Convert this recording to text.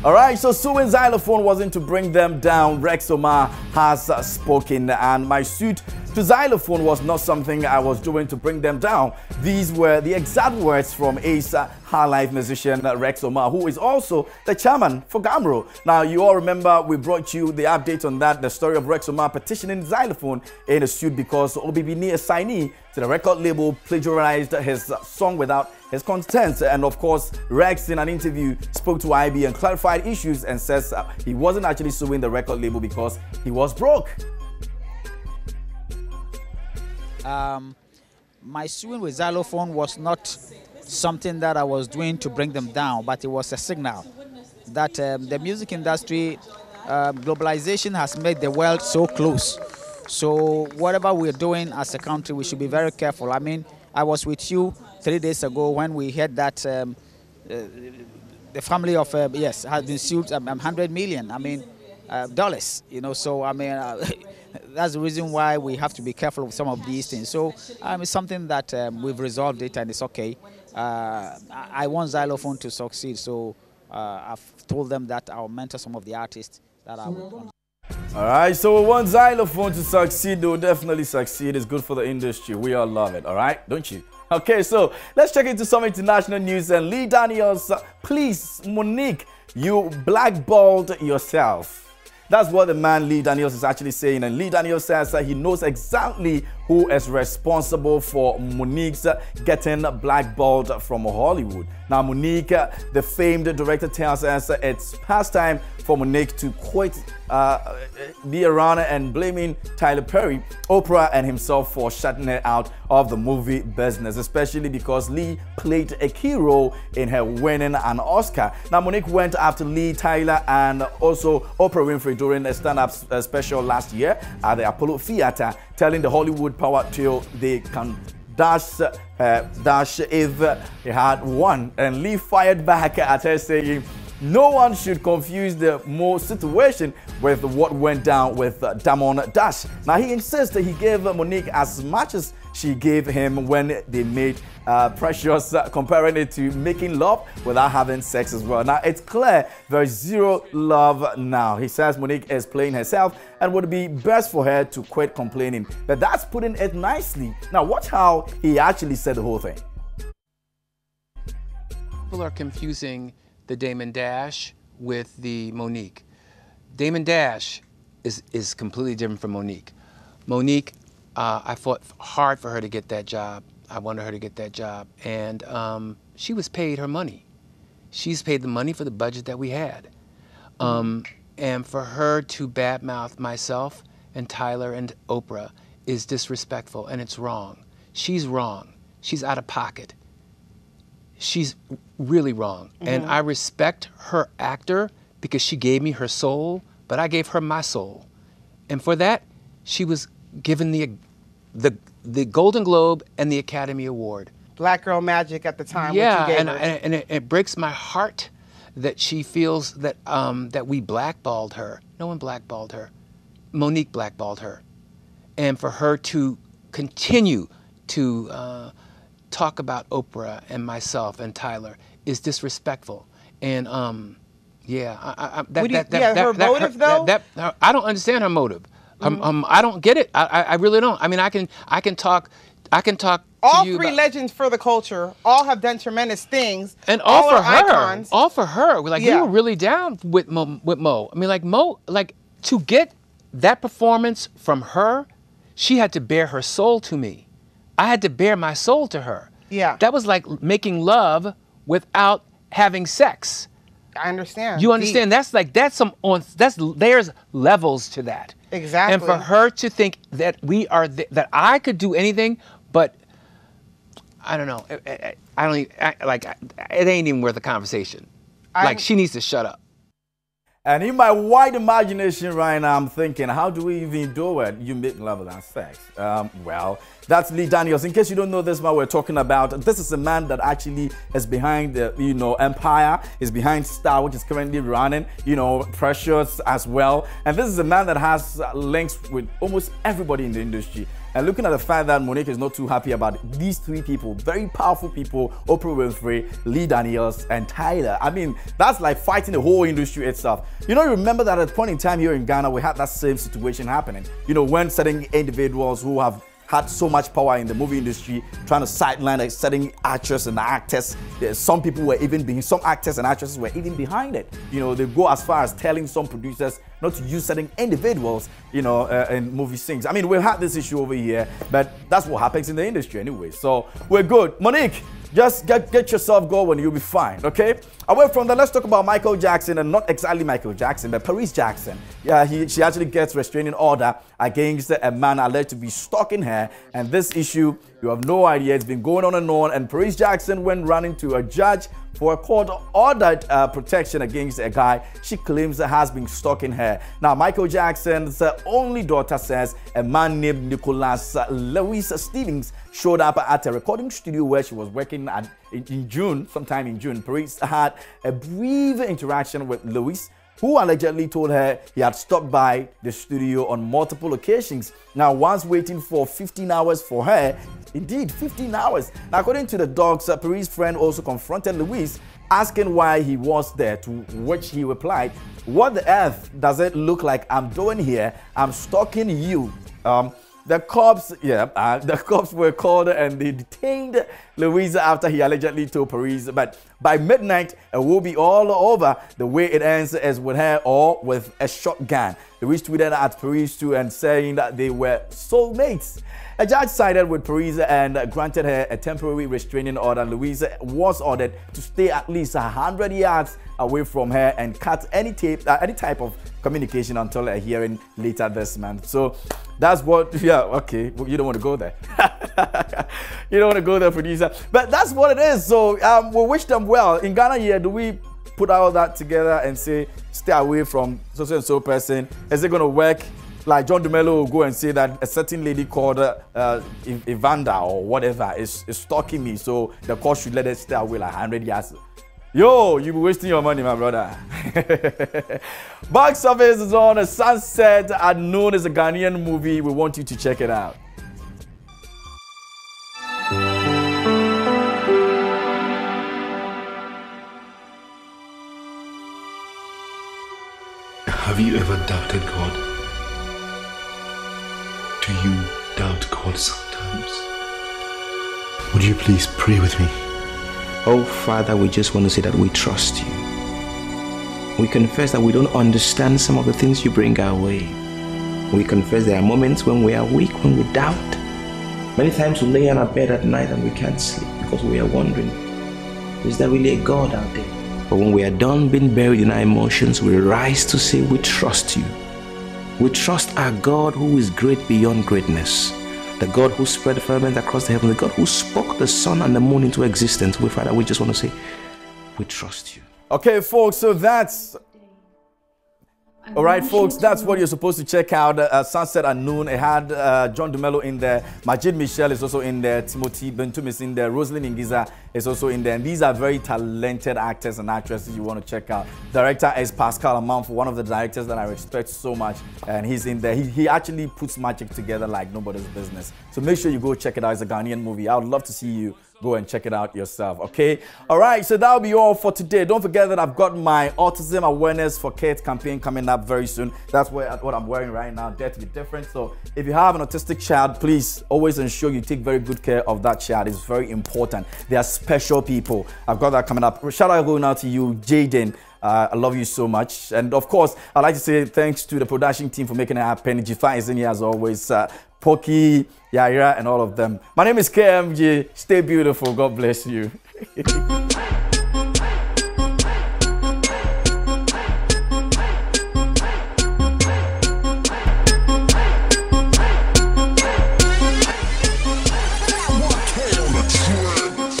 All right, so suing Xylophone wasn't to bring them down. Rex Omar has spoken, and my suit to Xylophone was not something I was doing to bring them down. These were the exact words from Ace High Life musician Rex Omar, who is also the chairman for Gamro. Now, you all remember we brought you the update on that, the story of Rex Omar petitioning Xylophone in a suit because OBBN, a signee to the record label, plagiarized his song without his consent. And of course, Rex in an interview spoke to IB and clarified issues and says he wasn't actually suing the record label because he was broke. My suing with Xylophone was not something that I was doing to bring them down, but it was a signal that the music industry, globalization has made the world so close. So whatever we're doing as a country, we should be very careful. I mean, I was with you 3 days ago when we heard that the family of, yes, has been sued $100 million, dollars, you know, so I mean, that's the reason why we have to be careful with some of these things. So it's something that we've resolved it and it's okay. I want Xylophone to succeed, so I've told them that I'll mentor some of the artists that I will. All right, so we want Xylophone to succeed. They will definitely succeed. It's good for the industry. We all love it, all right? Don't you? Okay, so let's check into some international news. And Lee Daniels, please, Monique, you blackballed yourself. That's what the man Lee Daniels is actually saying. And Lee Daniels says that he knows exactly who is responsible for Monique's getting blackballed from Hollywood. Now, Monique, the famed director, tells us it's past time for Monique to quit, be around and blaming Tyler Perry, Oprah, and himself for shutting her out of the movie business, especially because Lee played a key role in her winning an Oscar. Now, Monique went after Lee, Tyler, and also Oprah Winfrey during a stand-up special last year at the Apollo Theater, telling the Hollywood power trio they can dash if he had won. And Lee fired back at her saying, no one should confuse the Mo situation with what went down with Damon Dash. Now, he insists that he gave Monique as much as she gave him when they made Precious, comparing it to making love without having sex as well. Now, it's clear there's zero love now. He says Monique is playing herself and would be best for her to quit complaining. But that's putting it nicely. Now, watch how he actually said the whole thing. People are confusing the Damon Dash with the Monique. Damon Dash is completely different from Monique. Monique, I fought hard for her to get that job. I wanted her to get that job. And she was paid her money. She's paid the money for the budget that we had. And for her to badmouth myself and Tyler and Oprah is disrespectful, and it's wrong. She's wrong. She's out of pocket. She's really wrong. And I respect her actor because she gave me her soul, but I gave her my soul. And for that, she was given the Golden Globe and the Academy Award. Black Girl Magic at the time. Yeah, and it breaks my heart that she feels that that we blackballed her. No one blackballed her. Monique blackballed her. And for her to continue to talk about Oprah and myself and Tyler is disrespectful. And yeah, her motive though? I don't understand her motive. I don't get it. I really don't. I mean, I can talk. All three legends for the culture all have done tremendous things. And all for her. Icons. All for her. Like, we were really down with Mo. I mean, like Mo, like to get that performance from her, she had to bare her soul to me. I had to bare my soul to her. Yeah. That was like making love without having sex. I understand. You understand? There's levels to that. Exactly. And for her to think that that I could do anything, but I don't know. It ain't even worth a conversation. Like, she needs to shut up. And in my wide imagination right now, I'm thinking, how do we even do it? You make love without sex. Well, that's Lee Daniels. In case you don't know this man we're talking about, this is a man that actually is behind the, Empire, is behind Star, which is currently running, Precious as well. And this is a man that has links with almost everybody in the industry. And looking at the fact that Monique is not too happy about these three people, very powerful people, Oprah Winfrey, Lee Daniels, and Tyler. I mean, that's like fighting the whole industry itself. You know, you remember that at a point in time here in Ghana, we had that same situation happening. You know, when certain individuals who have had so much power in the movie industry, trying to sideline like certain actors and actors. Some people were even behind, some actors and actresses were even behind it. You know, they go as far as telling some producers not to use certain individuals, you know, in movie scenes. I mean, we've had this issue over here, but that's what happens in the industry anyway. So we're good. Monique, just get yourself going, you'll be fine, okay? Away from that, let's talk about Michael Jackson, and not exactly Michael Jackson, but Paris Jackson. Yeah, she actually gets restraining order against a man alleged to be stalking her, and this issue, you have no idea, it's been going on, and Paris Jackson went running to a judge for a court-ordered protection against a guy she claims has been stalking her. Now, Michael Jackson's only daughter says a man named Nicholas Lewis Stevens showed up at a recording studio where she was working at in June, sometime in June. Paris had a brief interaction with Lewis, who allegedly told her he had stopped by the studio on multiple occasions. Now, once waiting for 15 hours for her, indeed 15 hours. Now, according to the docs, Paris' friend also confronted Lewis, asking why he was there, to which he replied, "What the earth does it look like I'm doing here? I'm stalking you." The cops were called and they detained Louisa after he allegedly told Paris. But by midnight, it will be all over. The way it ends is with her or with a shotgun. Louise tweeted at Paris too and saying that they were soulmates. A judge sided with Paris and granted her a temporary restraining order. Louisa was ordered to stay at least 100 yards away from her and cut any type of communication until a hearing later this month. So that's what, okay, well, you don't want to go there. You don't want to go there, producer. But that's what it is. So we wish them well. In Ghana here, do we put all that together and say, stay away from so and so person? Is it going to work? Like John Dumelo will go and say that a certain lady called Evander or whatever is stalking me, so the court should let her stay away like 100 yards. Yo, you be wasting your money, my brother. Box office is on. A Sunset at Noon is a Ghanaian movie. We want you to check it out. Have you ever doubted God? Do you doubt God sometimes? Would you please pray with me? Oh, Father, we just want to say that we trust you. We confess that we don't understand some of the things you bring our way. We confess there are moments when we are weak, when we doubt. Many times we lay on our bed at night and we can't sleep because we are wondering, is there really a God out there? But when we are done being buried in our emotions, we rise to say we trust you. We trust our God who is great beyond greatness. The God who spread the firmament across the heavens, the God who spoke the sun and the moon into existence. We, Father, we just want to say, we trust you. Okay, folks, so that's... All right, folks, that's what you're supposed to check out. Sunset at Noon. It had John Dumelo in there. Majid Michel is also in there. Timothy Bentum is in there. Rosalind Ingiza is also in there. And these are very talented actors and actresses you want to check out. Director is Pascal Amanfo, one of the directors that I respect so much. And he's in there. He actually puts magic together like nobody's business. So make sure you go check it out. It's a Ghanaian movie. I would love to see you go and check it out yourself, okay? All right, so that'll be all for today. Don't forget that I've got my Autism Awareness for Kids campaign coming up very soon. That's what I'm wearing right now, Dare to Be Different. So if you have an autistic child, please always ensure you take very good care of that child. It's very important. They are special people. I've got that coming up. Shout out going out to you, Jaden. I love you so much. And of course, I'd like to say thanks to the production team for making it happen. Jifa is in here as always. Poki, Yaira, and all of them. My name is KMJ. Stay beautiful. God bless you.